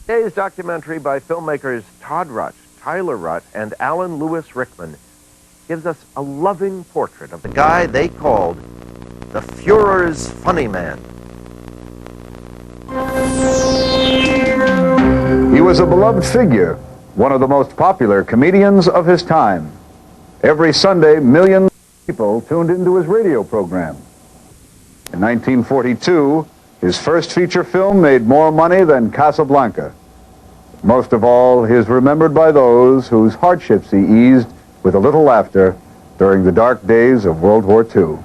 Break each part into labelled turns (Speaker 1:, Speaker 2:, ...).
Speaker 1: Today's documentary by filmmakers Todd Rutt, Tyler Rutt, and Alan Lewis Rickman gives us a loving portrait of the guy they called the Führer's funny man.
Speaker 2: He was a beloved figure, one of the most popular comedians of his time. Every Sunday, millions of people tuned into his radio program. In 1942, his first feature film made more money than Casablanca. Most of all, he is remembered by those whose hardships he eased with a little laughter during the dark days of World War II.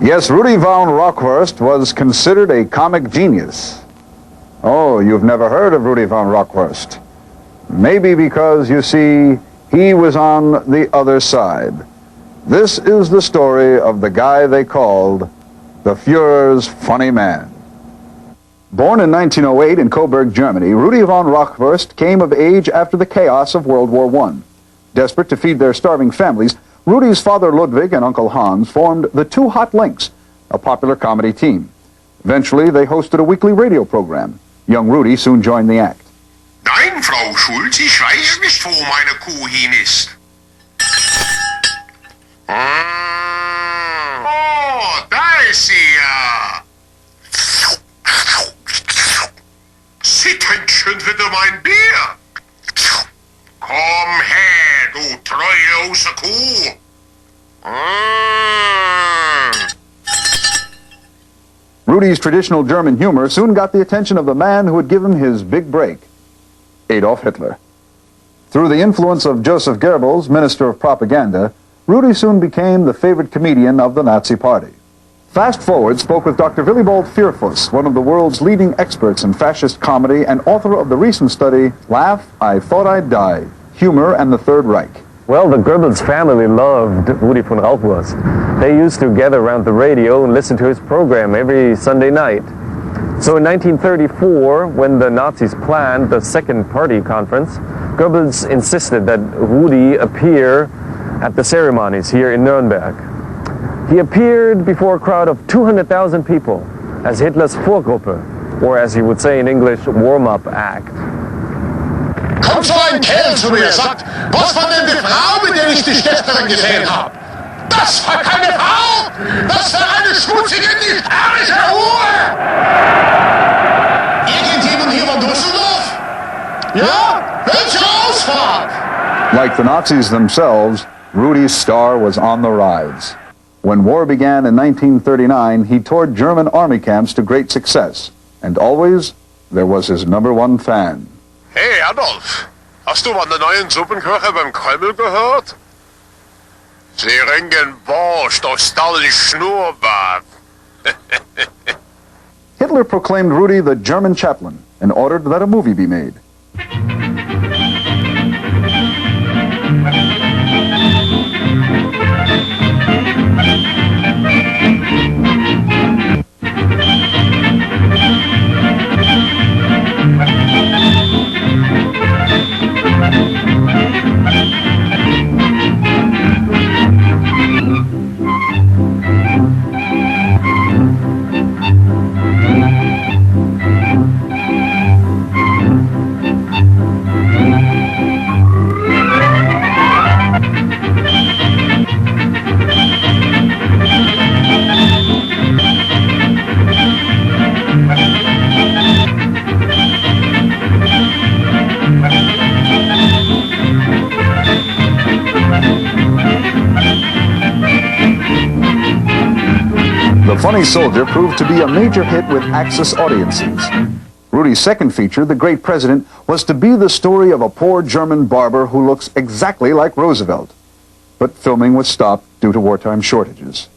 Speaker 2: Yes, Rudy von Rockhurst was considered a comic genius. Oh, you've never heard of Rudy von Rockhurst? Maybe because, you see, he was on the other side. This is the story of the guy they called the Führer's funny man. Born in 1908 in Coburg, Germany, Rudy von Rockhurst came of age after the chaos of World War I. Desperate to feed their starving families, Rudy's father Ludwig and Uncle Hans formed the Two Hot Links, a popular comedy team. Eventually, they hosted a weekly radio program. Young Rudy soon joined the act.
Speaker 3: Nein, Frau Schulz, ich weiß nicht, wo meine Kuh hin ist. Oh, da ist sie ja. Sie trinkt schon wieder mein Bier. Komm her, du treulose Kuh.
Speaker 2: Rudy's traditional German humor soon got the attention of the man who would give him his big break, Adolf Hitler. Through the influence of Joseph Goebbels, Minister of Propaganda, Rudy soon became the favorite comedian of the Nazi Party. Fast Forward spoke with Dr. Willibald Vierfuss, one of the world's leading experts in fascist comedy and author of the recent study, Laugh, I Thought I'd Die, Humor and the Third Reich.
Speaker 4: Well, the Goebbels family loved Rudy von Rauchwurst. They used to gather around the radio and listen to his program every Sunday night. So in 1934, when the Nazis planned the Second Party Conference, Goebbels insisted that Rudy appear at the ceremonies here in Nuremberg. He appeared before a crowd of 200,000 people as Hitler's Vorgruppe, or as he would say in English, warm-up act.
Speaker 3: Kommt so ein Kerl zu mir, sagt, was war denn die Frau, mit der ich dich gestern gesehen habe? Das war keine Frau, das war eine schmutzige, nicht-herrliche Hure! Irgendjemand hier von Düsseldorf? Ja? Welche Ausfahrt?
Speaker 2: Like the Nazis themselves, Rudy's star was on the rise. When war began in 1939, he toured German army camps to great success. And always, there was his #1 fan.
Speaker 3: Hey Adolf, hast du von der neuen Suppenküche beim Kreml gehört? Sie ringen Wurst aus Stalins Schnurrbart.
Speaker 2: Hitler proclaimed Rudy the German chaplain and ordered that a movie be made. The Funny Soldier proved to be a major hit with Axis audiences. Rudy's second feature, The Great President, was to be the story of a poor German barber who looks exactly like Roosevelt. But filming was stopped due to wartime shortages.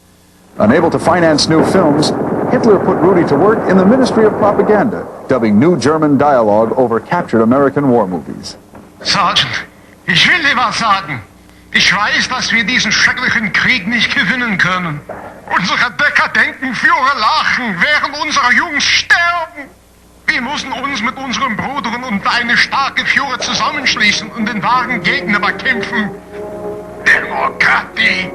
Speaker 2: Unable to finance new films, Hitler put Rudy to work in the Ministry of Propaganda, dubbing new German dialogue over captured American war movies.
Speaker 5: Sergeant, ich will dir was sagen. Ich weiß, dass wir diesen schrecklichen Krieg nicht gewinnen können. Unsere dekadenten Führer lachen, während unsere Jungs sterben. Wir müssen uns mit unseren Brüdern und eine starke Führer zusammenschließen und den wahren Gegner bekämpfen. Demokratie.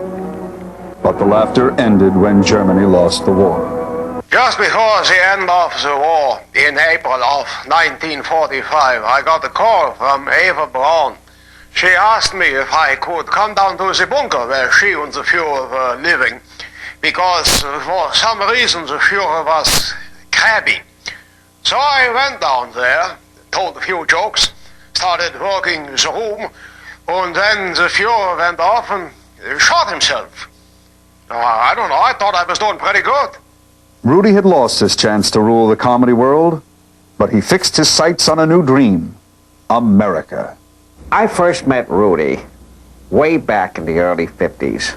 Speaker 2: But the laughter ended when Germany lost the war.
Speaker 5: Just before the end of the war, in April of 1945, I got a call from Eva Braun. She asked me if I could come down to the bunker where she and the Führer were living, because for some reason the Führer was crabby. So I went down there, told a few jokes, started working the room, and then the Führer went off and shot himself. I don't know, I thought I was doing pretty good.
Speaker 2: Rudy had lost his chance to rule the comedy world, but he fixed his sights on a new dream, America.
Speaker 6: I first met Rudy way back in the early 50s.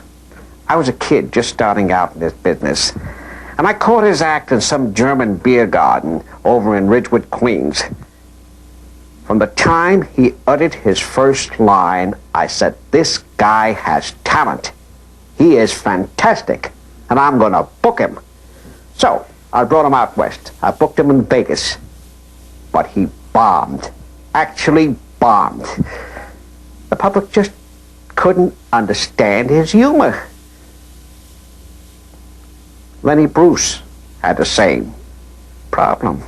Speaker 6: I was a kid just starting out in this business, and I caught his act in some German beer garden over in Ridgewood, Queens. From the time he uttered his first line, I said, this guy has talent. He is fantastic, and I'm going to book him. So, I brought him out west. I booked him in Vegas. But he bombed. Actually bombed. The public just couldn't understand his humor. Lenny Bruce had the same problem.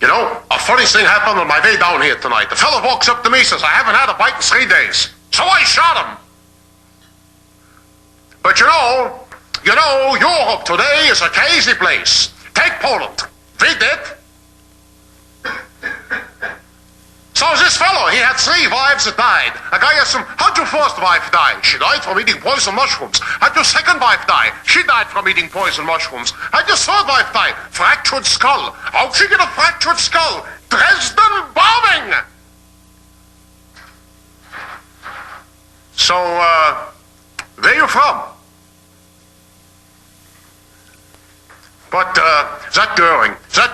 Speaker 3: You know, a funny thing happened on my way down here tonight. The fellow walks up to me and says, I haven't had a bite in 3 days. So I shot him. But you know, Europe today is a crazy place. Take Poland. We did. So this fellow, he had 3 wives that died. A guy asked him, how'd your first wife die? She died from eating poison mushrooms. How'd your second wife die? She died from eating poison mushrooms. How'd your third wife die? Fractured skull. How'd she get a fractured skull? Dresden bombing! So, where you from? But that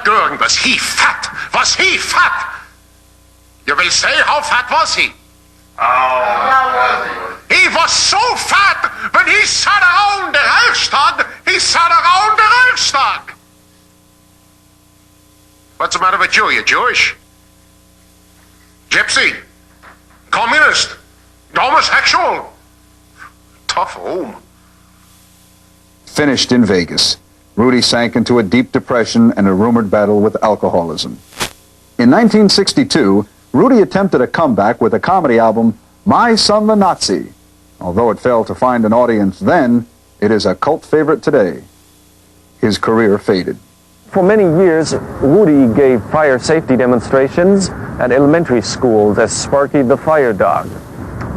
Speaker 3: Goering, was he fat? Was he fat? You will say, how fat was he? He was so fat, when he sat around the Reichstag, he sat around the Reichstag. What's the matter with you? You Jewish? Gypsy? Communist? Homosexual? Tough room.
Speaker 2: Finished in Vegas, Rudy sank into a deep depression and a rumored battle with alcoholism. In 1962, Rudy attempted a comeback with a comedy album, My Son the Nazi. Although it failed to find an audience then, it is a cult favorite today. His career faded.
Speaker 4: For many years, Rudy gave fire safety demonstrations at elementary schools as Sparky the Fire Dog.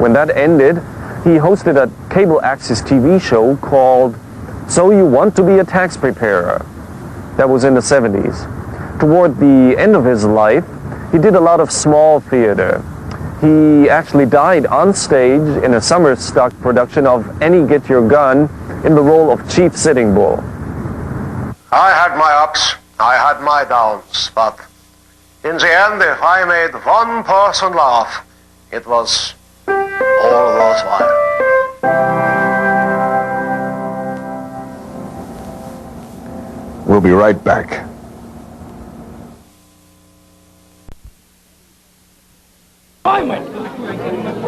Speaker 4: When that ended, he hosted a cable access TV show called So You Want to Be a Tax Preparer. That was in the 70s. Toward the end of his life, he did a lot of small theater. He actually died on stage in a summer stock production of Annie Get Your Gun in the role of Chief Sitting Bull.
Speaker 5: I had my ups, I had my downs, but in the end, if I made one person laugh, it was all worthwhile.
Speaker 2: We'll be right back.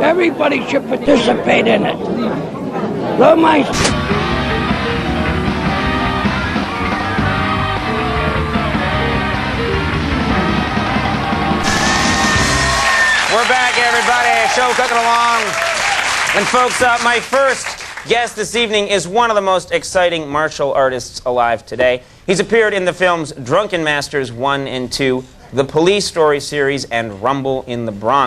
Speaker 7: Everybody should participate in it. Learn my...
Speaker 8: We're back, everybody. Show cooking along. And folks, my first guest this evening is one of the most exciting martial artists alive today. He's appeared in the films Drunken Masters 1 and 2, the Police Story series, and Rumble in the Bronx.